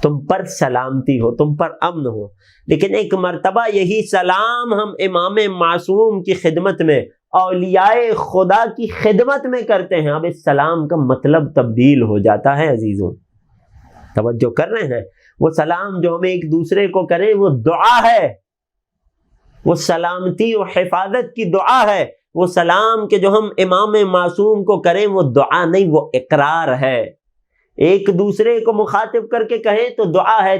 تم پر سلامتی ہو، تم پر امن ہو۔ لیکن ایک مرتبہ یہی سلام ہم امام معصوم کی خدمت میں، اولیاء خدا کی خدمت میں کرتے ہیں، اب اس سلام کا مطلب تبدیل ہو جاتا ہے عزیزوں۔ توجہ کر رہے ہیں؟ وہ سلام جو ہم ایک دوسرے کو کریں وہ دعا ہے، وہ سلامتی و حفاظت کی دعا ہے۔ وہ سلام کہ جو ہم امام معصوم کو کریں وہ دعا نہیں، وہ اقرار ہے۔ ایک دوسرے کو مخاطب کر کے کہیں تو دعا ہے،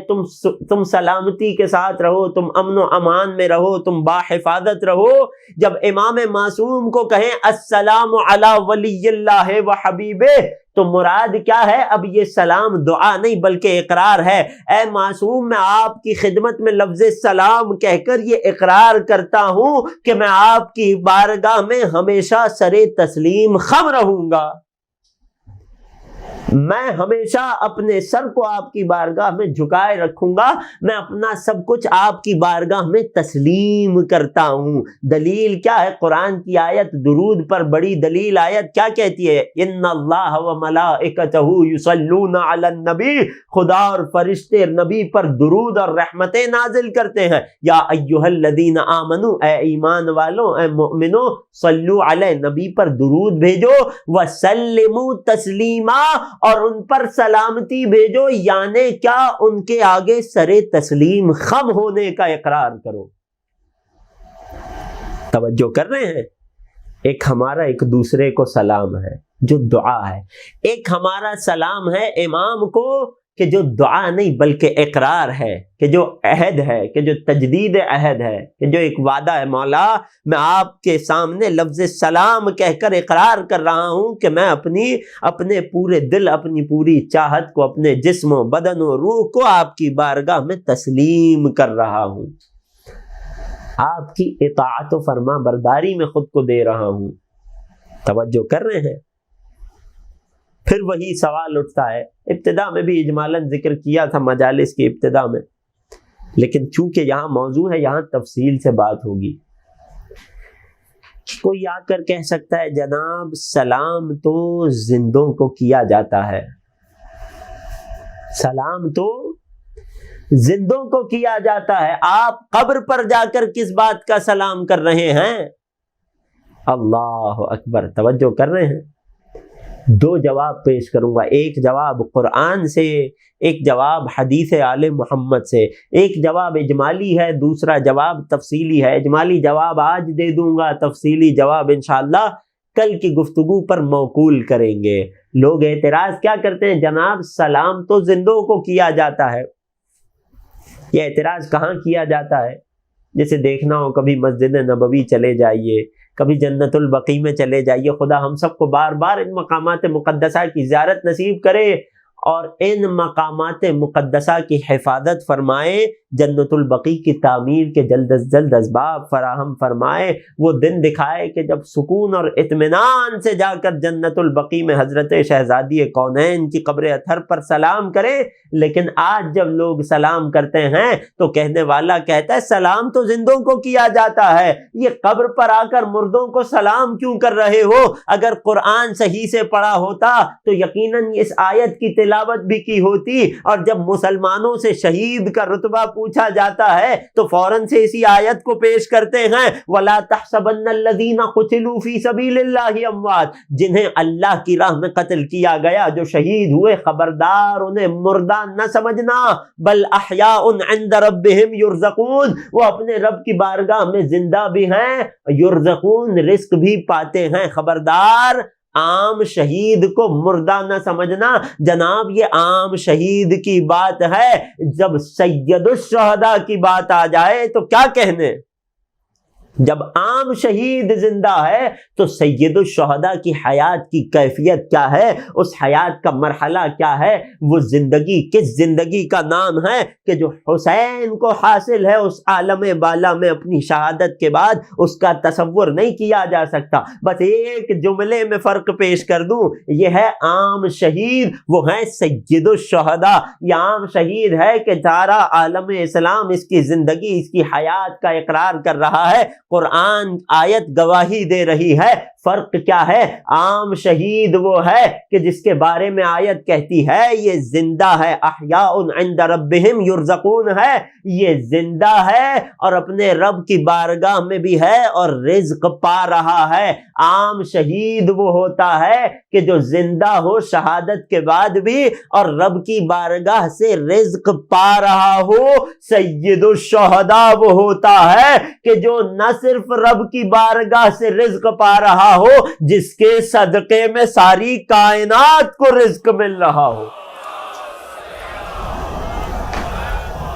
تم سلامتی کے ساتھ رہو، تم امن و امان میں رہو، تم باحفاظت رہو۔ جب امام معصوم کو کہیں السلام علی ولی اللہ و حبیبہ، تو مراد کیا ہے؟ اب یہ سلام دعا نہیں بلکہ اقرار ہے۔ اے معصوم، میں آپ کی خدمت میں لفظ سلام کہہ کر یہ اقرار کرتا ہوں کہ میں آپ کی بارگاہ میں ہمیشہ سر تسلیم خم رہوں گا، میں ہمیشہ اپنے سر کو آپ کی بارگاہ میں جھکائے رکھوں گا، میں اپنا سب کچھ آپ کی بارگاہ میں تسلیم کرتا ہوں۔ دلیل کیا ہے؟ قرآن کی آیت، درود پر بڑی دلیل آیت کیا کہتی ہے؟ ان اللہ و ملائکتہ یصلون علی النبی، خدا اور فرشتے نبی پر درود اور رحمتیں نازل کرتے ہیں۔ یا ایھا الذین آمنو، اے ایمان والو، اے مومنو، صلو علی، نبی پر درود بھیجو، وسلموا تسلیما، اور ان پر سلامتی بھیجو، یعنی کیا؟ ان کے آگے سر تسلیم خم ہونے کا اقرار کرو۔ توجہ کر رہے ہیں؟ ایک ہمارا ایک دوسرے کو سلام ہے جو دعا ہے، ایک ہمارا سلام ہے امام کو کہ جو دعا نہیں بلکہ اقرار ہے، کہ جو عہد ہے، کہ جو تجدید عہد ہے، کہ جو ایک وعدہ ہے، مولا میں آپ کے سامنے لفظ سلام کہہ کر اقرار کر رہا ہوں کہ میں اپنے پورے دل، اپنی پوری چاہت کو، اپنے جسم و بدن و روح کو آپ کی بارگاہ میں تسلیم کر رہا ہوں، آپ کی اطاعت و فرما برداری میں خود کو دے رہا ہوں۔ توجہ کر رہے ہیں؟ پھر وہی سوال اٹھتا ہے، ابتدا میں بھی اجمالاً ذکر کیا تھا مجالس کی ابتدا میں، لیکن چونکہ یہاں موضوع ہے، یہاں تفصیل سے بات ہوگی۔ کوئی آ کر کہہ سکتا ہے جناب سلام تو زندوں کو کیا جاتا ہے، سلام تو زندوں کو کیا جاتا ہے، آپ قبر پر جا کر کس بات کا سلام کر رہے ہیں؟ اللہ اکبر! توجہ کر رہے ہیں؟ دو جواب پیش کروں گا، ایک جواب قرآن سے، ایک جواب حدیث آل محمد سے، ایک جواب اجمالی ہے، دوسرا جواب تفصیلی ہے۔ اجمالی جواب آج دے دوں گا، تفصیلی جواب انشاءاللہ کل کی گفتگو پر موکول کریں گے۔ لوگ اعتراض کیا کرتے ہیں؟ جناب سلام تو زندوں کو کیا جاتا ہے۔ یہ اعتراض کہاں کیا جاتا ہے؟ جیسے دیکھنا ہو کبھی مسجد نبوی چلے جائیے، کبھی جنت البقیع میں چلے جائیے، خدا ہم سب کو بار بار ان مقامات مقدسہ کی زیارت نصیب کرے اور ان مقامات مقدسہ کی حفاظت فرمائے، جنت البقیع کی تعمیر کے جلد از جلد اسباب فراہم فرمائے، وہ دن دکھائے کہ جب سکون اور اطمینان سے جا کر جنت البقیع میں حضرت شہزادی کونین کی قبر اطہر پر سلام کرے۔ لیکن آج جب لوگ سلام کرتے ہیں تو کہنے والا کہتا ہے سلام تو زندوں کو کیا جاتا ہے، یہ قبر پر آ کر مردوں کو سلام کیوں کر رہے ہو؟ اگر قرآن صحیح سے پڑھا ہوتا تو یقیناً اس آیت کی تلاوت بھی کی ہوتی، اور جب مسلمانوں سے شہید کا رتبہ پوچھا جاتا ہے تو فوراً سے اسی آیت کو پیش کرتے ہیں، وَلَا تَحْسَبَنَّ الَّذِينَ قُتِلُوا فِي سَبِيلِ اللَّهِ أَمْوَاتٌ، جنہیں اللہ کی راہ میں قتل کیا گیا، جو شہید ہوئے، خبردار انہیں مردہ نہ سمجھنا، بل احیاء عند ربهم یرزقون، وہ اپنے رب کی بارگاہ میں زندہ بھی ہیں، یرزقون رزق بھی پاتے ہیں، خبردار عام شہید کو مردہ نہ سمجھنا۔ جناب یہ عام شہید کی بات ہے، جب سید الشہداء کی بات آ جائے تو کیا کہنے؟ جب عام شہید زندہ ہے تو سید الشہداء کی حیات کی کیفیت کیا ہے، اس حیات کا مرحلہ کیا ہے، وہ زندگی کس زندگی کا نام ہے کہ جو حسین کو حاصل ہے اس عالم بالا میں اپنی شہادت کے بعد، اس کا تصور نہیں کیا جا سکتا۔ بس ایک جملے میں فرق پیش کر دوں، یہ ہے عام شہید، وہ ہے سید الشہداء۔ یہ عام شہید ہے کہ سارا عالم اسلام اس کی زندگی، اس کی حیات کا اقرار کر رہا ہے، قرآن آیت گواہی دے رہی ہے۔ فرق کیا ہے؟ عام شہید وہ ہے کہ جس کے بارے میں آیت کہتی ہے یہ زندہ ہے، احیاء عند ربہم یرزقون ہے، یہ زندہ ہے اور اپنے رب کی بارگاہ میں بھی ہے اور رزق پا رہا ہے۔ عام شہید وہ ہوتا ہے کہ جو زندہ ہو شہادت کے بعد بھی اور رب کی بارگاہ سے رزق پا رہا ہو۔ سید الشہداء وہ ہوتا ہے کہ جو نہ صرف رب کی بارگاہ سے رزق پا رہا ہو، جس کے صدقے میں ساری کائنات کو رزق مل رہا ہو۔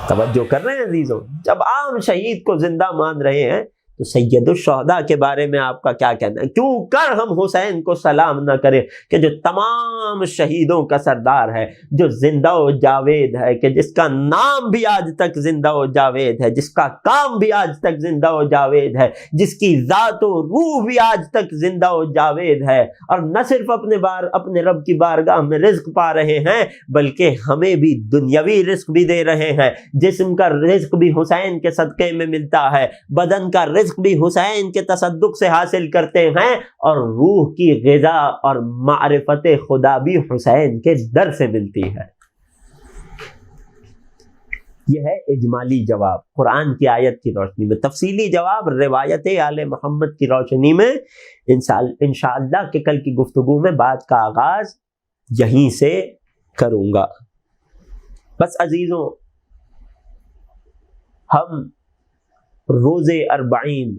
توجہ کر رہے ہیں عزیزوں؟ جب عام شہید کو زندہ مان رہے ہیں تو سید الشہداء کے بارے میں آپ کا کیا کہنا ہے؟ کیوں کر ہم حسین کو سلام نہ کریں کہ جو تمام شہیدوں کا سردار ہے، جو زندہ و جاوید ہے، کہ جس کا نام بھی آج تک زندہ و جاوید ہے، جس کا کام بھی آج تک زندہ و جاوید ہے، جس کی ذات و روح بھی آج تک زندہ و جاوید ہے، اور نہ صرف اپنے رب کی بارگاہ میں رزق پا رہے ہیں بلکہ ہمیں بھی دنیاوی رزق بھی دے رہے ہیں۔ جسم کا رزق بھی حسین کے صدقے میں ملتا ہے، بدن کا رزق بھی حسین کے تصدق سے حاصل کرتے ہیں، اور روح کی غذا اور معرفت خدا بھی حسین کے در سے ملتی ہے۔ یہ ہے اجمالی جواب قرآن کی آیت کی روشنی میں۔ تفصیلی جواب روایت آل محمد کی روشنی میں انشاءاللہ کہ کل کی گفتگو میں بات کا آغاز یہیں سے کروں گا۔ بس عزیزوں، ہم روز اربعین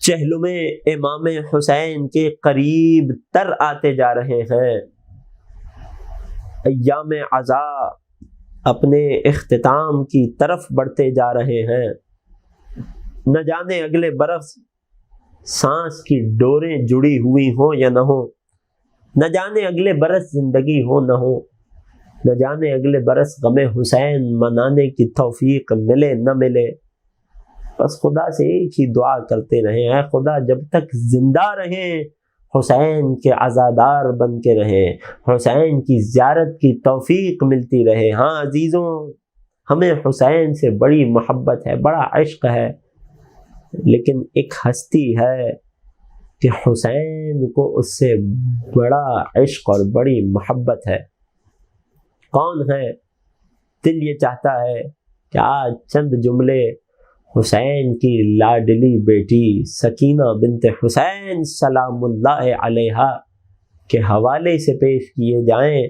چہلم امام حسین کے قریب تر آتے جا رہے ہیں۔ ایام عزا اپنے اختتام کی طرف بڑھتے جا رہے ہیں۔ نہ جانے اگلے برس سانس کی ڈوریں جڑی ہوئی ہوں یا نہ ہوں، نہ جانے اگلے برس زندگی ہو نہ ہو، نہ جانے اگلے برس غم حسین منانے کی توفیق ملے نہ ملے۔ بس خدا سے ایک ہی دعا کرتے رہیں، اے خدا جب تک زندہ رہیں حسین کے عزادار بن کے رہیں، حسین کی زیارت کی توفیق ملتی رہے۔ ہاں عزیزوں، ہمیں حسین سے بڑی محبت ہے، بڑا عشق ہے، لیکن ایک ہستی ہے کہ حسین کو اس سے بڑا عشق اور بڑی محبت ہے۔ کون ہے؟ دل یہ چاہتا ہے کہ آج چند جملے حسین کی لاڈلی بیٹی سکینہ بنت حسین سلام اللہ علیہا کے حوالے سے پیش کیے جائیں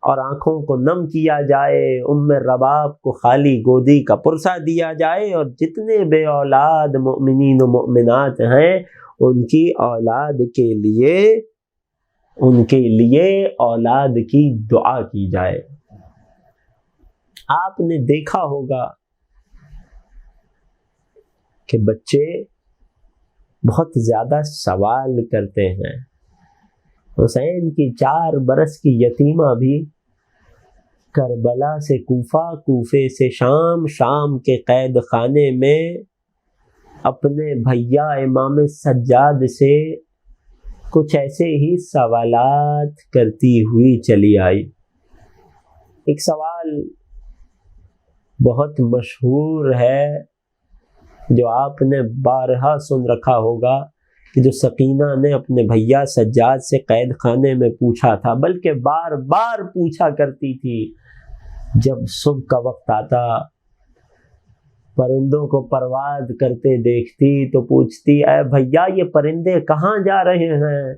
اور آنکھوں کو نم کیا جائے، ام رباب کو خالی گودی کا پرسہ دیا جائے، اور جتنے بے اولاد مؤمنین و مؤمنات ہیں ان کی اولاد کے لیے اولاد کی دعا کی جائے۔ آپ نے دیکھا ہوگا کہ بچے بہت زیادہ سوال کرتے ہیں۔ حسین کی 4 برس کی یتیمہ بھی کربلا سے کوفہ، کوفے سے شام، شام کے قید خانے میں اپنے بھیا امام سجاد سے کچھ ایسے ہی سوالات کرتی ہوئی چلی آئی۔ ایک سوال بہت مشہور ہے جو آپ نے بارہا سن رکھا ہوگا، کہ جو سکینہ نے اپنے بھیا سجاد سے قید خانے میں پوچھا تھا، بلکہ بار بار پوچھا کرتی تھی۔ جب صبح کا وقت آتا، پرندوں کو پرواز کرتے دیکھتی تو پوچھتی، اے بھیا یہ پرندے کہاں جا رہے ہیں؟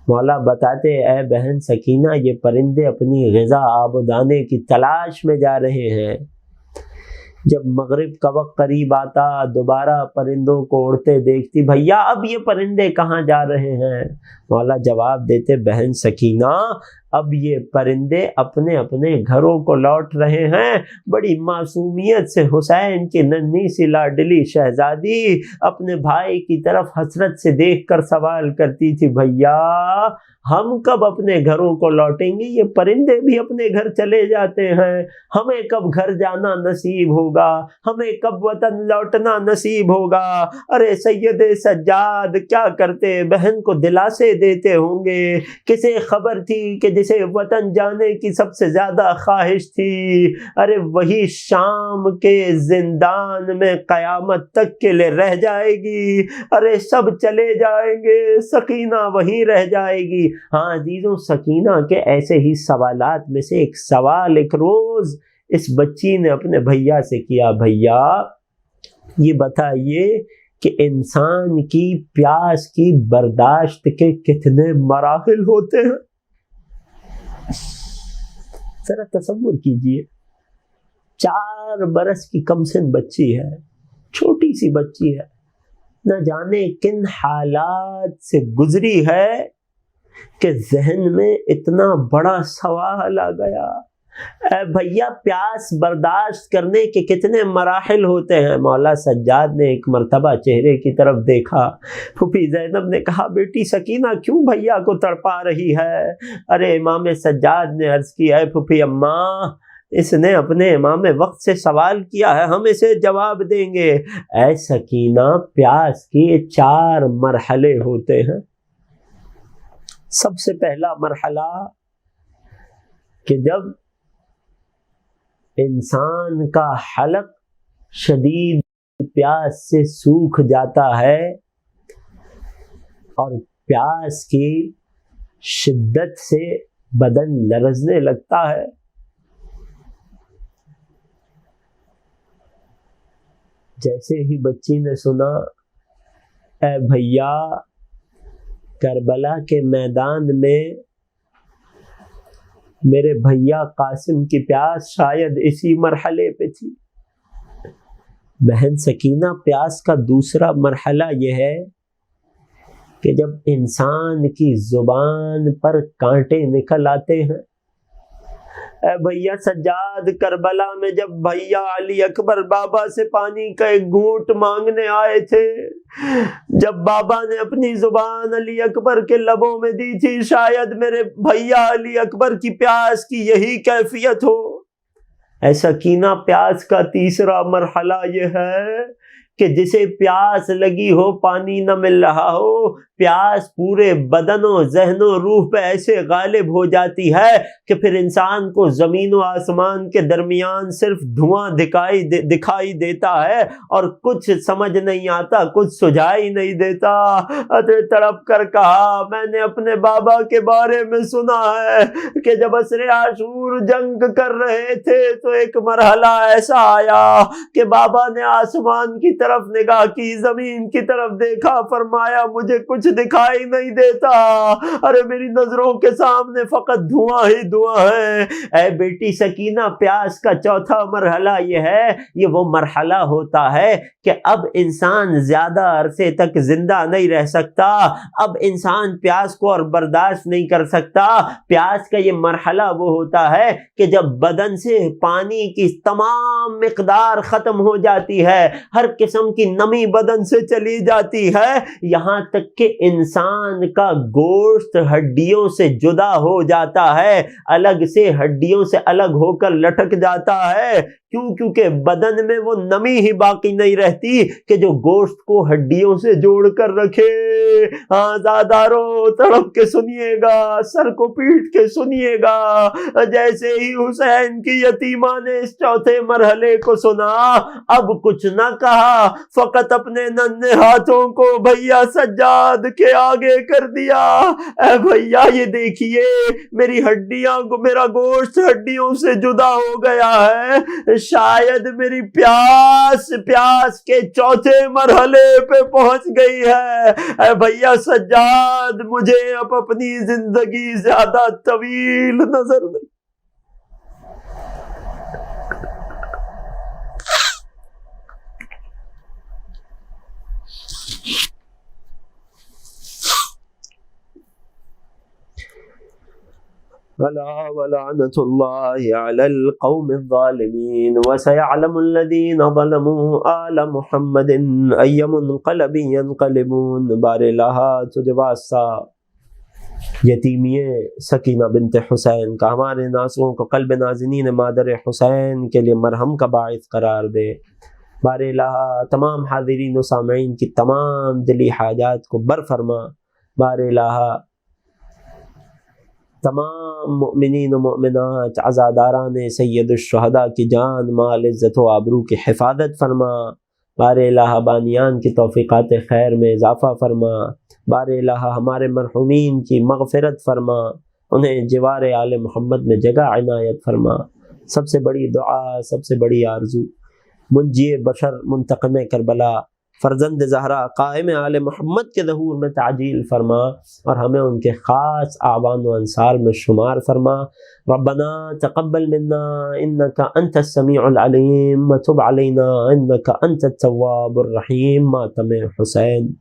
مولا بتاتے، اے بہن سکینہ یہ پرندے اپنی غذا آب و دانے کی تلاش میں جا رہے ہیں۔ جب مغرب کا وقت قریب آتا، دوبارہ پرندوں کو اڑتے دیکھتی، بھیا اب یہ پرندے کہاں جا رہے ہیں؟ مولا جواب دیتے، بہن سکینہ اب یہ پرندے اپنے اپنے گھروں کو لوٹ رہے ہیں۔ بڑی معصومیت سے حسین کی ننھی سی لاڈلی شہزادی اپنے بھائی کی طرف حسرت سے دیکھ کر سوال کرتی تھی، بھیا ہم کب اپنے گھروں کو لوٹیں گے؟ یہ پرندے بھی اپنے گھر چلے جاتے ہیں، ہمیں کب گھر جانا نصیب ہوگا؟ ہمیں کب وطن لوٹنا نصیب ہوگا؟ ارے سید سجاد کیا کرتے، بہن کو دلاسے دیتے ہوں گے۔ کسے خبر تھی کہ جسے وطن جانے کی سب سے زیادہ خواہش تھی، ارے وہی شام کے زندان میں قیامت تک کے لیے رہ جائے گی۔ ارے سب چلے جائیں گے، سکینہ وہیں رہ جائے گی۔ ہاں عزیزوں، سکینہ کے ایسے ہی سوالات میں سے ایک سوال ایک روز اس بچی نے اپنے بھیا سے کیا، بھیا یہ بتائیے کہ انسان کی پیاس کی برداشت کے کتنے مراحل ہوتے ہیں؟ ذرا تصور کیجئے، 4 برس کی کم سن بچی ہے، چھوٹی سی بچی ہے، نہ جانے کن حالات سے گزری ہے کہ ذہن میں اتنا بڑا سوال آ گیا۔ اے بھیا پیاس برداشت کرنے کے کتنے مراحل ہوتے ہیں؟ مولا سجاد نے ایک مرتبہ چہرے کی طرف دیکھا، پھوپھی زینب نے کہا، بیٹی سکینہ کیوں بھیا کو تڑپا رہی ہے؟ ارے امام سجاد نے عرض کیا، ہے پھوپھی اماں اس نے اپنے امام وقت سے سوال کیا ہے، ہم اسے جواب دیں گے۔ اے سکینہ پیاس کے 4 مرحلے ہوتے ہیں۔ سب سے پہلا مرحلہ کہ جب انسان کا حلق شدید پیاس سے سوکھ جاتا ہے اور پیاس کی شدت سے بدن لرزنے لگتا ہے، جیسے ہی بچی نے سنا، اے بھیا کربلا کے میدان میں میرے بھیا قاسم کی پیاس شاید اسی مرحلے پہ تھی۔ بہن سکینہ پیاس کا دوسرا مرحلہ یہ ہے کہ جب انسان کی زبان پر کانٹے نکل آتے ہیں۔ اے بھیا سجاد کربلا میں جب بھیا علی اکبر بابا سے پانی کا ایک گھونٹ مانگنے آئے تھے، جب بابا نے اپنی زبان علی اکبر کے لبوں میں دی تھی، شاید میرے بھیا علی اکبر کی پیاس کی یہی کیفیت ہو۔ اے سکینہ پیاس کا تیسرا مرحلہ یہ ہے کہ جسے پیاس لگی ہو پانی نہ مل رہا ہو، پیاس پورے بدن و ذہن و روح پہ ایسے غالب ہو جاتی ہے کہ پھر انسان کو زمین و آسمان کے درمیان صرف دھواں دکھائی دیتا ہے اور کچھ سمجھ نہیں آتا، کچھ سجائی نہیں دیتا۔ تڑپ کر کہا، میں نے اپنے بابا کے بارے میں سنا ہے کہ جب اسر عاشور جنگ کر رہے تھے تو ایک مرحلہ ایسا آیا کہ بابا نے آسمان کی طرف طرف نگاہ کی، زمین کی طرف دیکھا، فرمایا مجھے کچھ دکھائی نہیں دیتا، ارے میری نظروں کے سامنے فقط دھواں ہی دھواں ہے۔ اے بیٹی سکینہ، پیاس کا چوتھا مرحلہ یہ ہے، یہ وہ مرحلہ ہوتا ہے کہ اب انسان زیادہ عرصے تک زندہ نہیں رہ سکتا، اب انسان پیاس کو اور برداشت نہیں کر سکتا۔ پیاس کا یہ مرحلہ وہ ہوتا ہے کہ جب بدن سے پانی کی تمام مقدار ختم ہو جاتی ہے، ہر قسم کی نمی بدن سے چلی جاتی ہے، یہاں تک کہ انسان کا گوشت ہڈیوں سے جدا ہو جاتا ہے، الگ سے ہڈیوں سے الگ ہو کر لٹک جاتا ہے۔ کیوں؟ کیونکہ بدن میں وہ نمی ہی باقی نہیں رہتی کہ جو گوشت کو ہڈیوں سے جوڑ کر رکھے۔ ہاں زادارو، تڑپ کے سنیے گا، سر کو پیٹ کے سنیے گا۔ جیسے ہی حسین کی یتیمہ نے اس چوتھے مرحلے کو سنا، اب کچھ نہ کہا، فقط اپنے ننھے ہاتھوں کو بھیا سجاد کے آگے کر دیا۔ اے بھیا یہ دیکھیے، میری ہڈیاں کو، میرا گوشت ہڈیوں سے جدا ہو گیا ہے، شاید میری پیاس کے چوتھے مرحلے پہ پہنچ گئی ہے۔ اے بھیا سجاد، مجھے اب اپنی زندگی زیادہ طویل نظر نہیں۔ ألا ولعنة الله على القوم الظالمين وسيعلم الذين ظلموا آل محمد أي منقلب ينقلبون۔ بار الہا تجھے واسطہ یتیمیے سکینہ بنت حسین کا ہمارے ناصروں کو قلب نازنین مادر حسین کے لیے مرہم کا باعث قرار دے۔ بار الہا تمام حاضرین و سامعین کی تمام دلی حاجات کو بر فرما۔ بار الہا تمام مؤمنین و مؤمنات عزاداران سید الشہداء کی جان مال عزت و آبرو کی حفاظت فرما۔ بار الہا بانیان کی توفیقات خیر میں اضافہ فرما۔ بار الہا ہمارے مرحومین کی مغفرت فرما، انہیں جوار آل محمد میں جگہ عنایت فرما۔ سب سے بڑی دعا، سب سے بڑی آرزو، منجی بشر منتقم کربلا فرزند زہرا قائم آل محمد کے ظہور میں تعجیل فرما، اور ہمیں ان کے خاص اعوان و انصار میں شمار فرما۔ ربنا تقبل منا انک انت السمیع العلیم وتب علینا انک انت التواب الرحیم۔ ماتم حسین۔